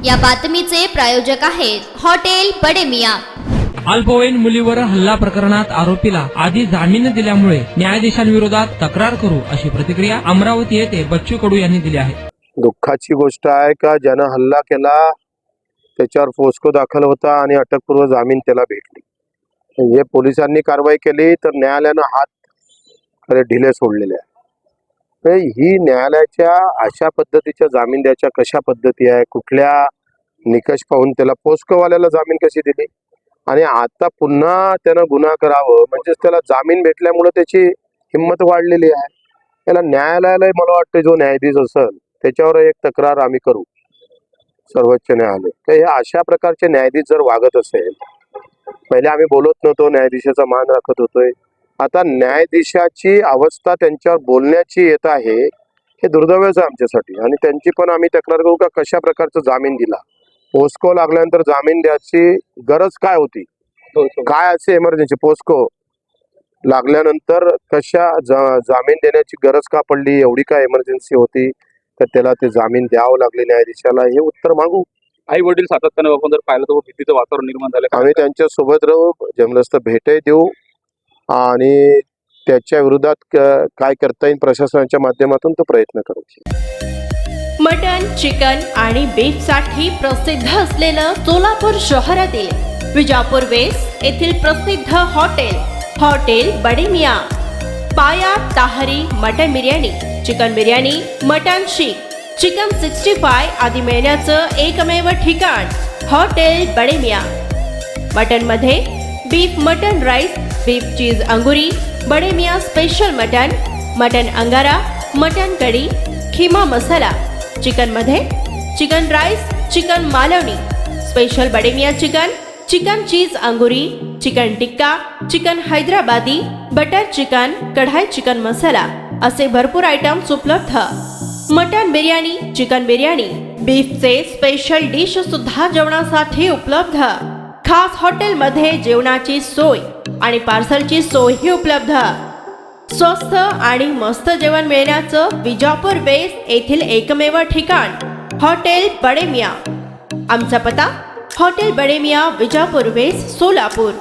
या बातमीचे प्रायोजक आहेत हॉटेल बडे मियां। अल्पवयीन मुलीवर हल्ला प्रकरणात आरोपीला आधी जामीन दिल्यामुळे न्यायाधीशांविरोधात तक्रार करू अशी प्रतिक्रिया अमरावती येथे बच्चू कडू यांनी दिली आहे। दुःखाची गोष्ट आहे का ज्यानं हल्ला केला त्याच्यावर पोस्को दाखल होता आणि अटकपूर्व जामीन त्याला भेटली। म्हणजे पोलिसांनी कारवाई केली तर न्यायालयानं हात ढिले सोडलेले आहे। ही न्यायालयाच्या अशा पद्धतीच्या जामीन द्यायच्या कशा पद्धती आहे, कुठल्या निकष पाहून त्याला पोस्कोवाल्याला जामीन कशी दिली आणि आता पुन्हा त्यानं गुन्हा करावं म्हणजे त्याला जामीन भेटल्यामुळे त्याची हिंमत वाढलेली आहे। त्याला न्यायालयाला मला वाटतं जो न्यायाधीश असेल त्याच्यावर एक तक्रार आम्ही करू सर्वोच्च न्यायालय। तर हे अशा प्रकारचे न्यायाधीश जर वागत असेल, पहिले आम्ही बोलत नव्हतो, न्यायाधीशाचा मान राखत होतोय, आता न्यायाधीशाची अवस्था त्यांच्यावर बोलण्याची येत आहे, हे दुर्दैवच आहे आमच्यासाठी। आणि त्यांची पण आम्ही तक्रार करू का कशा प्रकारचा जामीन दिला, पोस्को लागल्यानंतर जामीन द्यायची गरज काय होती, काय असे इमर्जन्सी पोस्को लागल्यानंतर कशा जामीन देण्याची गरज का पडली, एवढी काय इमर्जन्सी होती तर त्याला ते जामीन द्यावं लागले न्यायाधीशाला, हे उत्तर मागू। आई वडील सातत्याने आपण जर पाहिलं तर भीतीचं वातावरण निर्माण झालं। आम्ही त्यांच्या सोबत राहू, जमलंच तर भेटही देऊ आणि त्याच्या विरोधात काय करता येईल प्रशासनाच्या माध्यमातून तो प्रयत्न करू। मटन, चिकन आणि बीफ साठी प्रसिद्ध असलेलं सोलापूर शहरातील विजापूर वेस्ट येथील प्रसिद्ध hotel Bade Miyan. Paya tahari mutton biryani, chicken biryani, mutton seekh, chicken 65 आदी मिळण्याचं एकमेव ठिकाण हॉटेल बडे मियां। मटन मध्ये beef mutton rice, beef cheese angoori, Bade Miyan special mutton angara, mutton kadhi, keema masala. Chicken मध्ये chicken rice, chicken Malvani, special Bade Miyan chicken cheese angoori, chicken tikka, chicken Hyderabadi, butter chicken, kadai chicken masala असे भरपूर आयटम्स उपलब्ध। मटन बिर्याणी, चिकन बिर्याणी, बीफचे स्पेशल डिश सुद्धा जेवणासाठी उपलब्ध। खास हॉटेलमध्ये जेवणाची सोय आणि पार्सलची सोयही उपलब्ध। स्वस्त आणि मस्त जेवण मिळण्याचं विजापूर वेस्ट येथील एकमेव ठिकाण हॉटेल बडे मियां। आमचा पत्ता हॉटेल बडे मियां, विजापूर वेस्ट, सोलापूर।